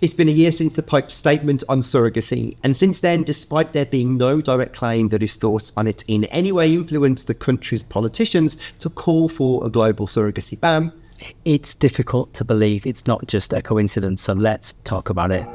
It's been a year since the Pope's statement on surrogacy, and since then, despite there being no direct claim that his thoughts on it in any way influenced the country's politicians to call for a global surrogacy ban, it's difficult to believe it's not just a coincidence, so let's talk about it.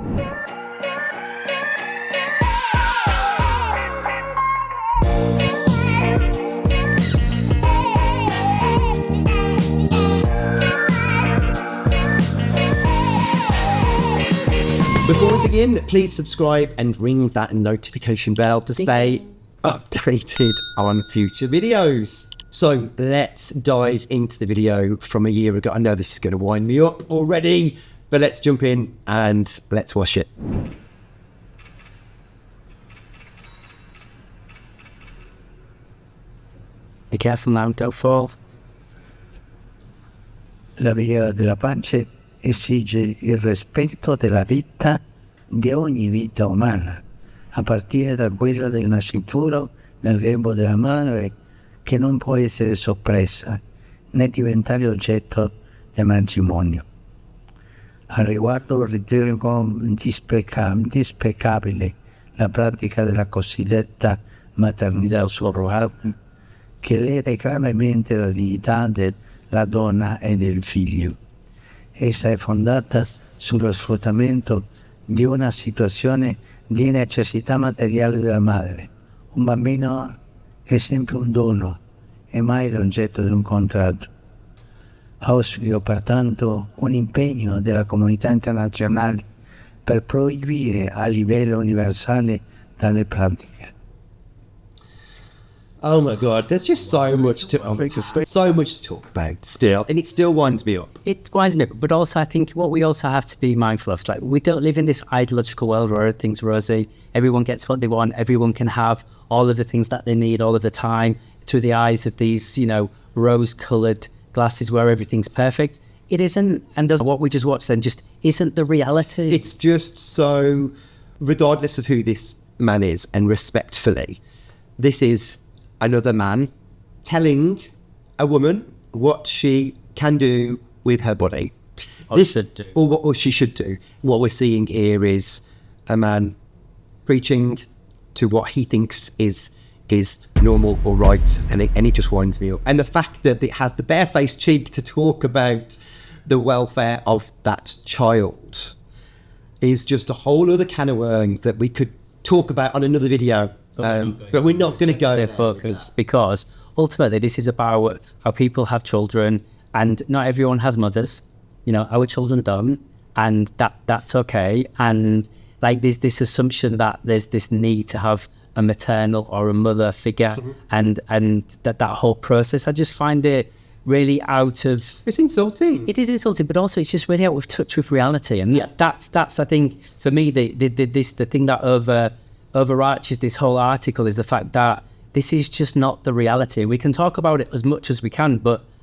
Before we begin, please subscribe and ring that notification bell to stay updated on future videos. So let's dive into the video from a year ago. I know this is going to wind me up already, but let's jump in and let's watch it. Be careful now, don't fall. La via della pace esige il rispetto della vita di ogni vita umana, a partire da quella del nascituro nel grembo della madre, che non può essere soppressa né diventare oggetto di matrimonio. Al riguardo ritengo disprecabile la pratica della cosiddetta maternità surrogata, che lede gravemente la dignità della donna e del figlio. Essa è fondata sullo sfruttamento di una situazione di necessità materiale della madre. Un bambino è sempre un dono e mai l'oggetto di un contratto. Auspico pertanto un impegno della comunità internazionale per proibire a livello universale tale pratiche. Oh my God, there's just so much to talk about still, and it still winds me up. It winds me up, but also I think what we also have to be mindful of is like we don't live in this ideological world where everything's rosy, everyone gets what they want, everyone can have all of the things that they need all of the time through the eyes of these, rose-coloured glasses where everything's perfect. It isn't, and what we just watched then just isn't the reality. It's just so, regardless of who this man is, and respectfully, this is another man telling a woman what she can do with her body. Or she should do. What we're seeing here is a man preaching to what he thinks is normal or right, and it just winds me up. And the fact that it has the barefaced cheek to talk about the welfare of that child is just a whole other can of worms that we could talk about on another video. But we're not going to go their focus, because ultimately this is about how people have children, and not everyone has mothers. Our children don't, and that's okay. And like there's this assumption that there's this need to have a maternal or a mother figure, and that whole process, I just find it really out of... It's insulting. It is insulting, but also it's just really out of touch with reality. And that's I think, for me, the thing that overarches this whole article is the fact that this is just not the reality. We can talk about it as much as we can,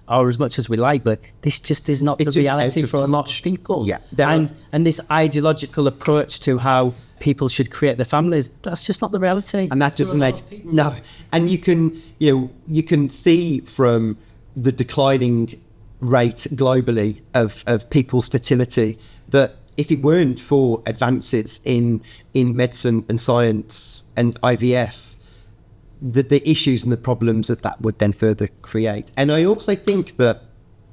or as much as we like, but this just is not the reality for a lot of people. Yeah, and this ideological approach to how people should create their families, that's just not the reality. And that doesn't make no. And you can see from the declining rate globally of people's fertility that if it weren't for advances in medicine and science and IVF, the issues and the problems that would then further create. And I also think that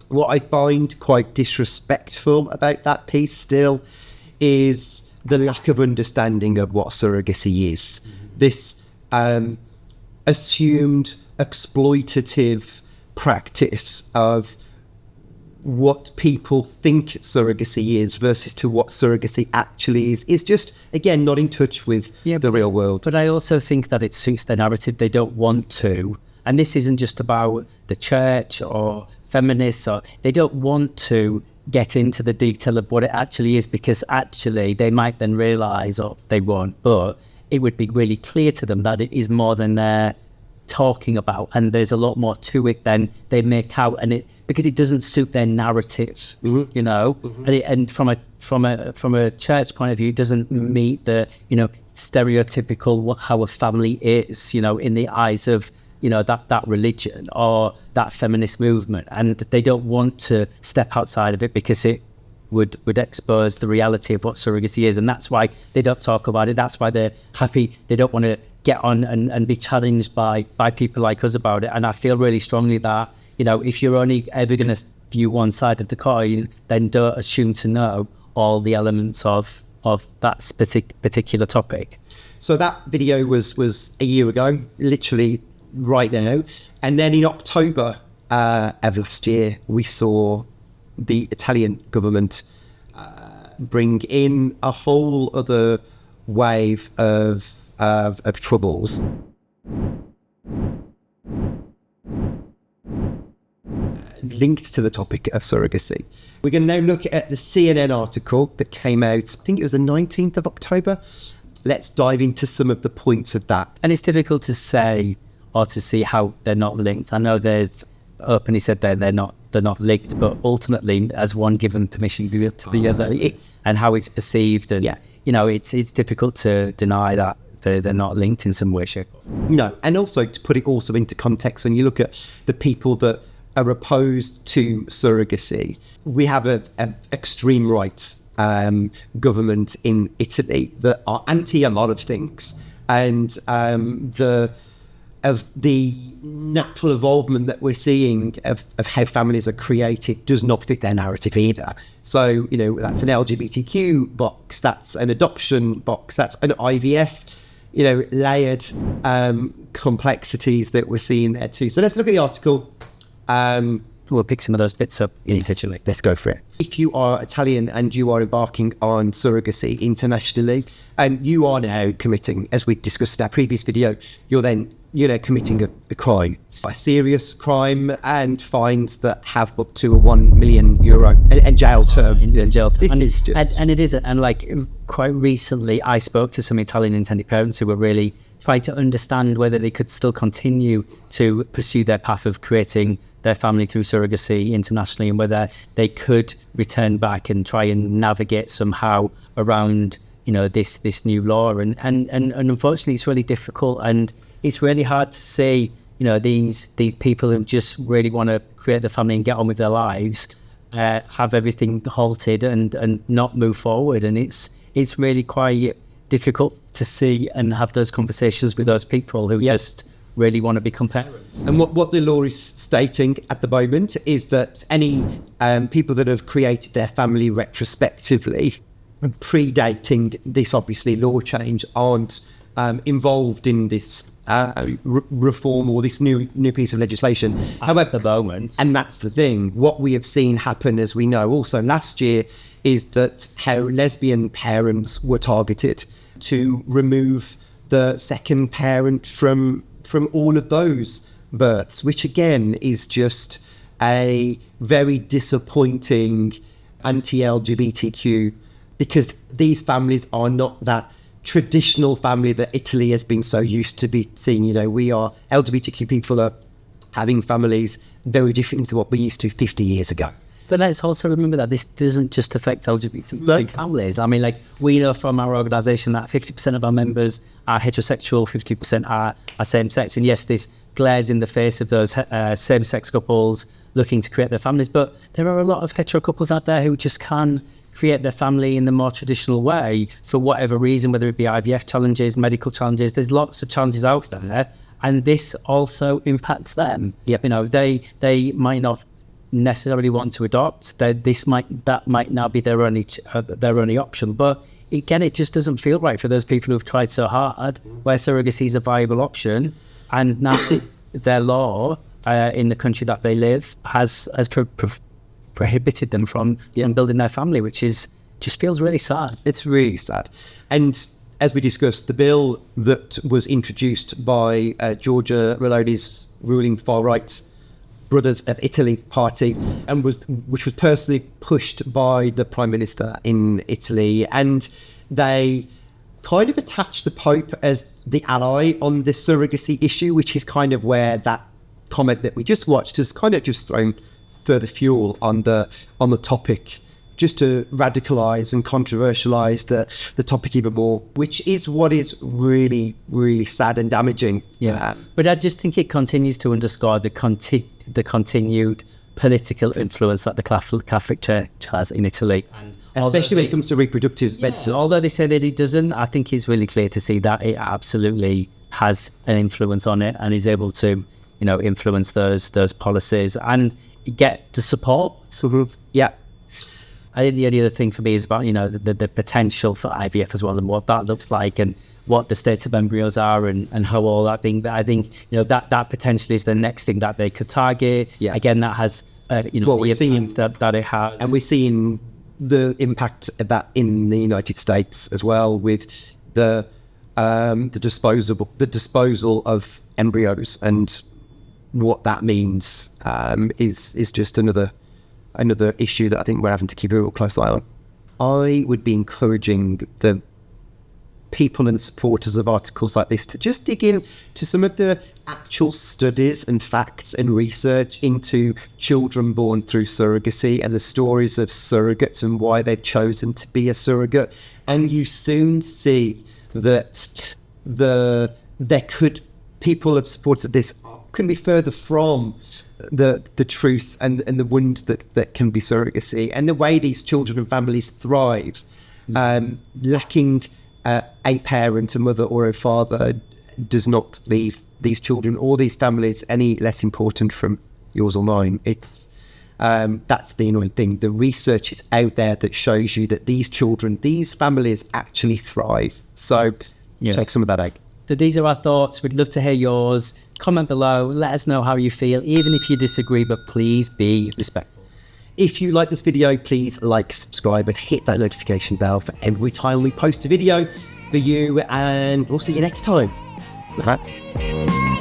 what I find quite disrespectful about that piece still is the lack of understanding of what surrogacy is. This assumed exploitative practice of what people think surrogacy is versus to what surrogacy actually is just, again, not in touch with the real world. But I also think that it suits their narrative. They don't want to. And this isn't just about the church or feminists, or they don't want to get into the detail of what it actually is, because actually they might then realise, or they won't, but it would be really clear to them that it is more than they're talking about, and there's a lot more to it than they make out, and it because it doesn't suit their narrative, and from a church point of view, it doesn't meet the stereotypical how a family is, in the eyes of that religion or that feminist movement, and they don't want to step outside of it because it would expose the reality of what surrogacy is, and that's why they don't talk about it. That's why they're happy. They don't want to get on and be challenged by people like us about it. And I feel really strongly that, you know, if you're only ever going to view one side of the coin, then don't assume to know all the elements of that particular topic. So that video was a year ago, literally right now. And then in October of last year, we saw the Italian government bring in a whole other wave of troubles. Linked to the topic of surrogacy. We're going to now look at the CNN article that came out, I think it was the 19th of October. Let's dive into some of the points of that. And it's difficult to say or to see how they're not linked. I know they've openly said they're not linked, but ultimately, as one given permission to the other, and how it's perceived, and you know, it's difficult to deny that they're not linked in some way, shape, or form. No, and also to put it also into context, when you look at the people that are opposed to surrogacy, we have an extreme right government in Italy that are anti a lot of things, and the natural evolvement that we're seeing of how families are created does not fit their narrative either. So, you know, that's an LGBTQ box, that's an adoption box, that's an IVF, you know, layered complexities that we're seeing there too. So let's look at the article. We'll pick some of those bits up individually. Let's go for it. If you are Italian and you are embarking on surrogacy internationally, and you are now committing, as we discussed in our previous video, you're committing a crime, a serious crime, and fines that have up to a €1 million and jail term. And it is, and like quite recently, I spoke to some Italian intended parents who were really trying to understand whether they could still continue to pursue their path of creating their family through surrogacy internationally, and whether they could return back and try and navigate somehow around, you know, this new law. And unfortunately, it's really difficult, and it's really hard to see, you know, these people who just really want to create the family and get on with their lives have everything halted and not move forward. And it's really quite difficult to see and have those conversations with those people who just really want to become parents. And what the law is stating at the moment is that any people that have created their family retrospectively, predating this obviously law change, aren't involved in this reform or this new piece of legislation. However, at the moment, and that's the thing, what we have seen happen, as we know also last year, is that how lesbian parents were targeted to remove the second parent from all of those births, which again is just a very disappointing anti-LGBTQ, because these families are not that traditional family that Italy has been so used to be seeing. You know, we are LGBTQ people are having families very different to what we used to 50 years ago. But let's also remember that this doesn't just affect LGBT families. I mean, like, we know from our organisation that 50% of our members are heterosexual, 50% are same-sex. And yes, this glares in the face of those same-sex couples looking to create their families. But there are a lot of hetero couples out there who just can create their family in the more traditional way for whatever reason, whether it be IVF challenges, medical challenges. There's lots of challenges out there. And this also impacts them. Yep. You know, they might not necessarily want to adopt. That might now be their only option. But again, it just doesn't feel right for those people who've tried so hard, where surrogacy is a viable option, and now their law in the country that they live has prohibited them from building their family, which just feels really sad. It's really sad. And as we discussed, the bill that was introduced by Giorgia Meloni's ruling far-right Brothers of Italy party, and which was personally pushed by the Prime Minister in Italy, and they kind of attached the Pope as the ally on this surrogacy issue, which is kind of where that comment that we just watched has kind of just thrown further fuel on the topic, just to radicalise and controversialise the topic even more, which is what is really, really sad and damaging. Yeah, but I just think it continues to underscore the continued political influence that the Catholic Church has in Italy. And especially when it comes to reproductive medicine. Although they say that it doesn't, I think it's really clear to see that it absolutely has an influence on it and is able to, influence those policies and get the support. Yeah. I think the only other thing for me is about, the potential for IVF as well, and what that looks like, and what the states of embryos are, and how all that thing. I think, that potentially is the next thing that they could target. Yeah. Again, that has, we're seeing that it has. And we're seeing the impact of that in the United States as well, with the disposal of embryos, and what that means is just another issue that I think we're having to keep a real close eye on. I would be encouraging the people and supporters of articles like this to just dig in to some of the actual studies and facts and research into children born through surrogacy and the stories of surrogates and why they've chosen to be a surrogate. And you soon see that people have supported this couldn't be further from the truth and the wound that can be surrogacy, and the way these children and families thrive. Lacking a parent, a mother or a father, does not leave these children or these families any less important from yours or mine. It's that's the annoying thing. The research is out there that shows you that these children, these families actually thrive. So take some of that out. So these are our thoughts. We'd love to hear yours. Comment below. Let us know how you feel, even if you disagree, but please be respectful. If you like this video, please like, subscribe, and hit that notification bell for every time we post a video for you, and we'll see you next time. Bye.